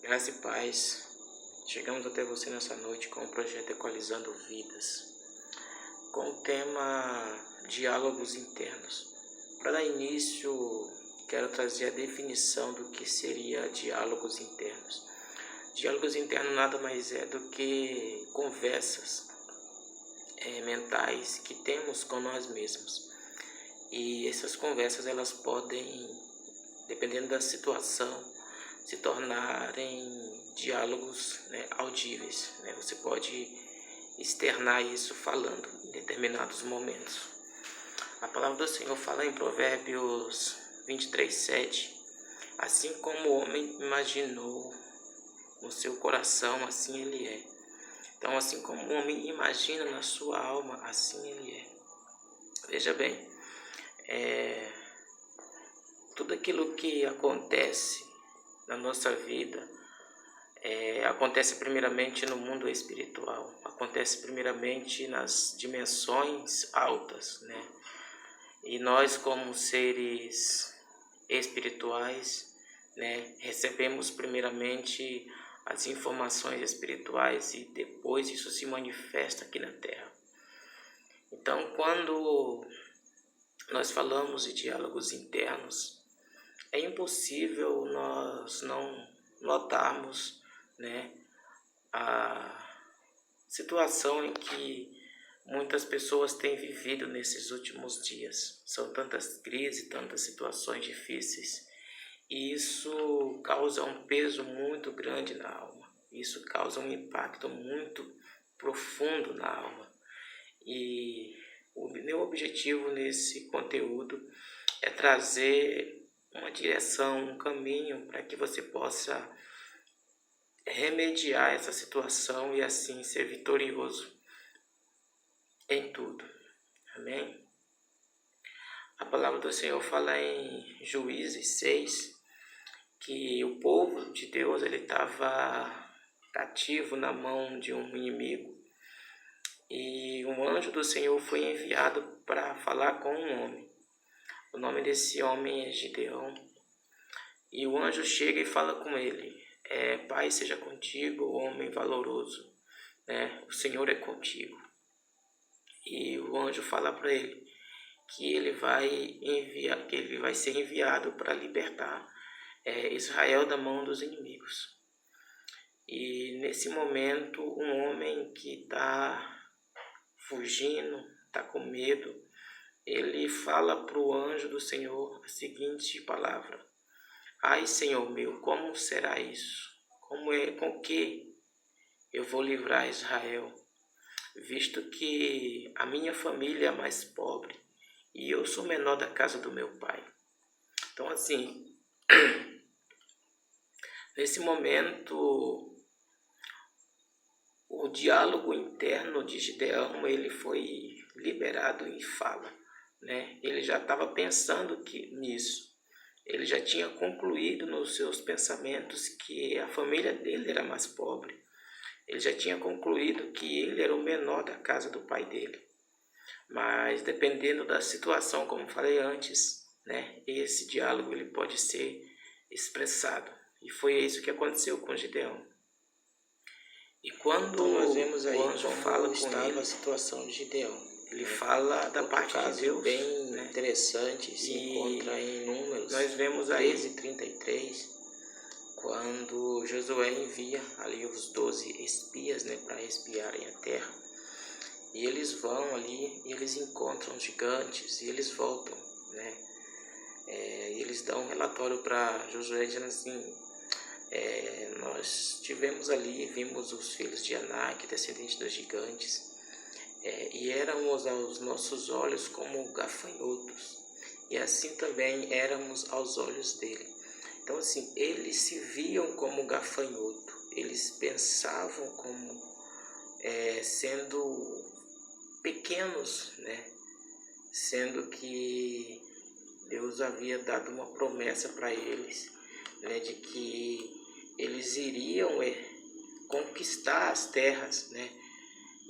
Graça e paz. Chegamos até você nessa noite com o projeto Equalizando Vidas, com o tema Diálogos Internos. Para dar início, quero trazer a definição do que seria diálogos internos. Diálogos internos nada mais é do que conversas mentais que temos com nós mesmos. E essas conversas elas podem, dependendo da situação, se tornarem diálogos audíveis. Você pode externar isso falando em determinados momentos. A palavra do Senhor fala em Provérbios 23:7. Assim como o homem imaginou no seu coração, assim ele é. Então, assim como o homem imagina na sua alma, assim ele é. Veja bem, tudo aquilo que acontece na nossa vida acontece primeiramente no mundo espiritual, acontece primeiramente nas dimensões altas, E nós, como seres espirituais, recebemos primeiramente as informações espirituais e depois isso se manifesta aqui na Terra. Então, quando nós falamos de diálogos internos, é impossível nós não notarmos a situação em que muitas pessoas têm vivido nesses últimos dias. São tantas crises, tantas situações difíceis, e isso causa um peso muito grande na alma. Isso causa um impacto muito profundo na alma. E o meu objetivo nesse conteúdo é trazer uma direção, um caminho para que você possa remediar essa situação e assim ser vitorioso em tudo. Amém? A palavra do Senhor fala em Juízes 6 que o povo de Deus ele estava cativo na mão de um inimigo e um anjo do Senhor foi enviado para falar com um homem. O nome desse homem é Gideão. E o anjo chega e fala com ele: Pai seja contigo, homem valoroso, o Senhor é contigo. E o anjo fala para ele que ele vai ser enviado para libertar Israel da mão dos inimigos. E nesse momento, um homem que está fugindo, está com medo, ele fala para o anjo do Senhor a seguinte palavra: Ai, Senhor meu, como será isso? Com que eu vou livrar Israel, visto que a minha família é mais pobre e eu sou menor da casa do meu pai? Então, assim, nesse momento, o diálogo interno de Gideão ele foi liberado em fala, Ele já estava pensando nisso. Ele já tinha concluído nos seus pensamentos que a família dele era mais pobre. Ele já tinha concluído que ele era o menor da casa do pai dele. Mas dependendo da situação, como falei antes, esse diálogo ele pode ser expressado. E foi isso que aconteceu com Gideão. E quando então nós vemos aí o anjo fala com ele, a situação de Gideão, ele fala da parte de Deus, bem interessante, se encontra em Números. Nós vemos aí 13:33, quando Josué envia ali os 12 espias, para espiarem a terra. E eles vão ali e eles encontram gigantes e eles voltam, E eles dão um relatório para Josué dizendo assim: nós estivemos ali, vimos os filhos de Anak, descendentes dos gigantes, e éramos aos nossos olhos como gafanhotos, e assim também éramos aos olhos dele. Então, assim, eles se viam como gafanhoto, eles pensavam como sendo pequenos, sendo que Deus havia dado uma promessa para eles, de que eles iriam conquistar as terras,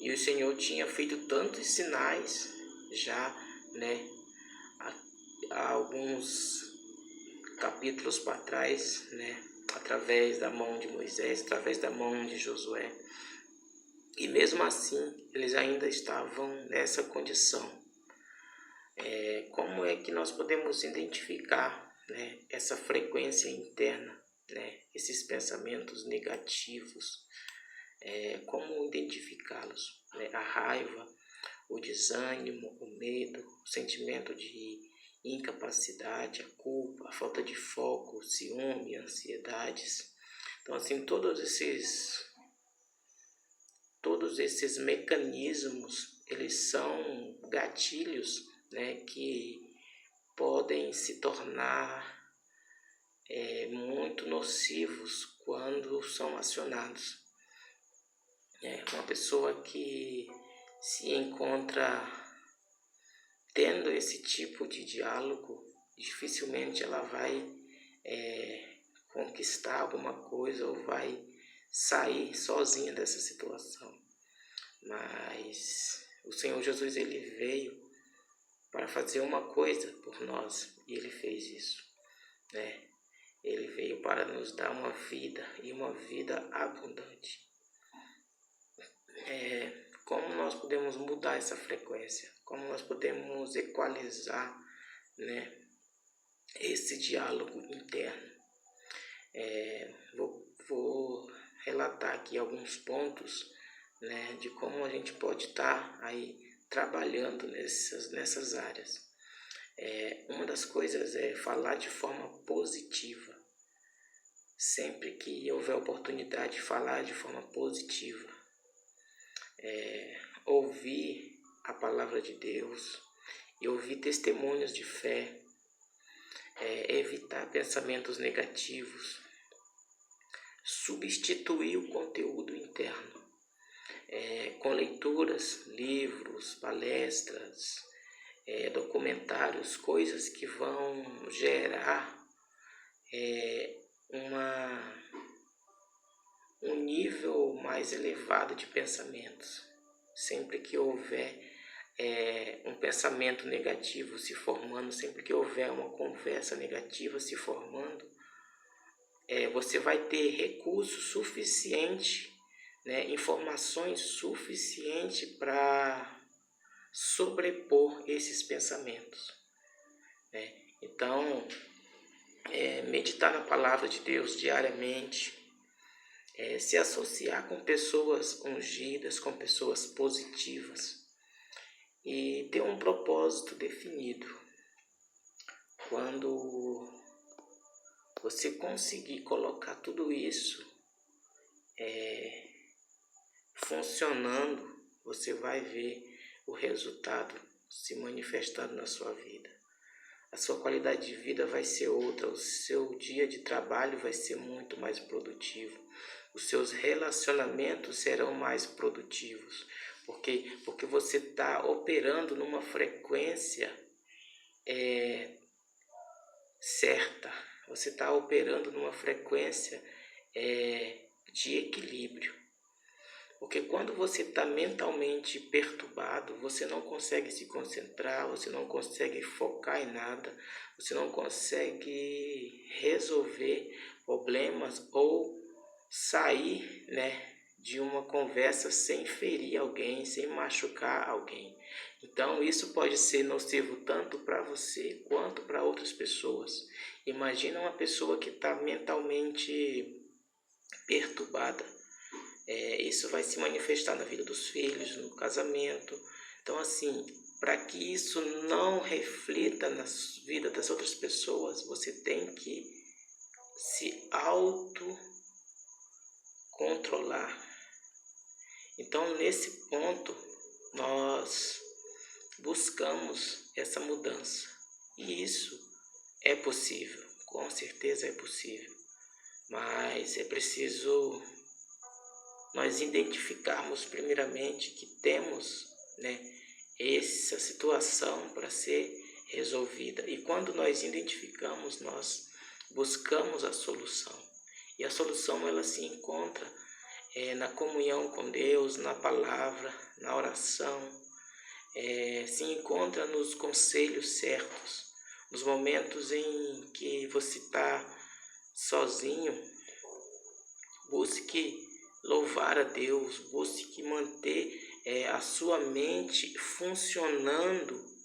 E o Senhor tinha feito tantos sinais já, há alguns capítulos para trás, através da mão de Moisés, através da mão de Josué. E mesmo assim, eles ainda estavam nessa condição. Como é que nós podemos identificar, né, essa frequência interna, né, esses pensamentos negativos? Como identificá-los? A raiva, o desânimo, o medo, o sentimento de incapacidade, a culpa, a falta de foco, o ciúme, ansiedades. Então, assim, todos esses mecanismos, eles são gatilhos, né, que podem se tornar muito nocivos quando são acionados. Uma pessoa que se encontra tendo esse tipo de diálogo, dificilmente ela vai conquistar alguma coisa ou vai sair sozinha dessa situação. Mas o Senhor Jesus, ele veio para fazer uma coisa por nós, e ele fez isso, né? Ele veio para nos dar uma vida, e uma vida abundante. Como nós podemos mudar essa frequência? Como nós podemos equalizar, né, esse diálogo interno? Vou relatar aqui alguns pontos, né, de como a gente pode estar aí trabalhando nessas áreas. Uma das coisas é falar de forma positiva. Sempre que houver oportunidade, falar de forma positiva. Ouvir a palavra de Deus e ouvir testemunhos de fé. Evitar pensamentos negativos. Substituir o conteúdo interno com leituras, livros, palestras, documentários, coisas que vão gerar um nível mais elevado de pensamentos. Sempre que houver um pensamento negativo se formando, sempre que houver uma conversa negativa se formando, você vai ter recurso suficiente, né, informações suficientes para sobrepor esses pensamentos, né? Então, meditar na palavra de Deus diariamente, se associar com pessoas ungidas, com pessoas positivas e ter um propósito definido. Quando você conseguir colocar tudo isso funcionando, você vai ver o resultado se manifestando na sua vida. A sua qualidade de vida vai ser outra, o seu dia de trabalho vai ser muito mais produtivo, os seus relacionamentos serão mais produtivos, porque você está operando numa frequência certa, você está operando numa frequência de equilíbrio. Porque quando você está mentalmente perturbado, você não consegue se concentrar, você não consegue focar em nada, você não consegue resolver problemas ou sair, né, de uma conversa sem ferir alguém, sem machucar alguém. Então isso pode ser nocivo tanto para você quanto para outras pessoas. Imagina uma pessoa que está mentalmente perturbada. Isso vai se manifestar na vida dos filhos, no casamento. Então, assim, para que isso não reflita na vida das outras pessoas, você tem que se autocontrolar. Então, nesse ponto, nós buscamos essa mudança. E isso é possível, com certeza é possível. Mas é preciso nós identificarmos primeiramente que temos, né, essa situação para ser resolvida. E quando nós identificamos, nós buscamos a solução. E a solução ela se encontra na comunhão com Deus, na palavra, na oração, se encontra nos conselhos certos, nos momentos em que você está sozinho, busque louvar a Deus, busque manter a sua mente funcionando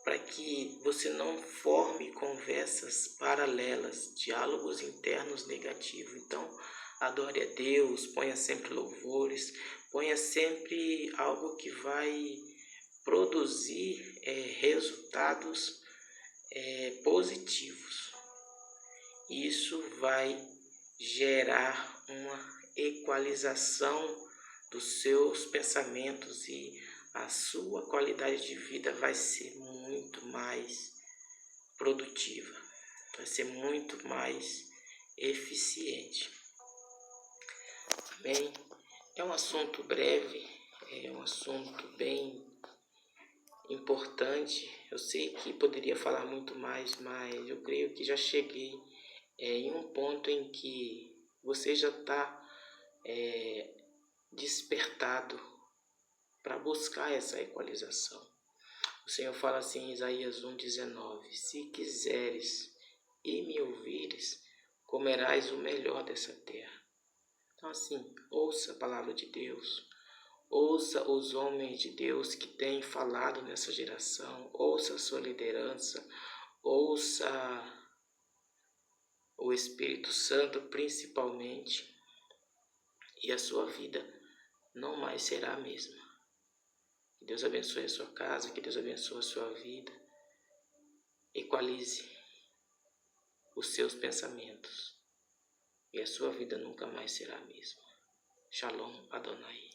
para que você não forme conversas paralelas, diálogos internos negativos. Então, adore a Deus, ponha sempre louvores, ponha sempre algo que vai produzir resultados positivos. Isso vai gerar uma equalização dos seus pensamentos e a sua qualidade de vida vai ser muito mais produtiva, vai ser muito mais eficiente. Amém? É um assunto breve, é um assunto bem importante. Eu sei que poderia falar muito mais, mas eu creio que já cheguei em um ponto em que você já está despertado para buscar essa equalização. O Senhor fala assim em Isaías 1,19: se quiseres e me ouvires, comerás o melhor dessa terra. Então assim, ouça a palavra de Deus, ouça os homens de Deus que têm falado nessa geração, ouça a sua liderança, ouça o Espírito Santo principalmente, e a sua vida não mais será a mesma. Que Deus abençoe a sua casa, que Deus abençoe a sua vida. Equalize os seus pensamentos e a sua vida nunca mais será a mesma. Shalom Adonai.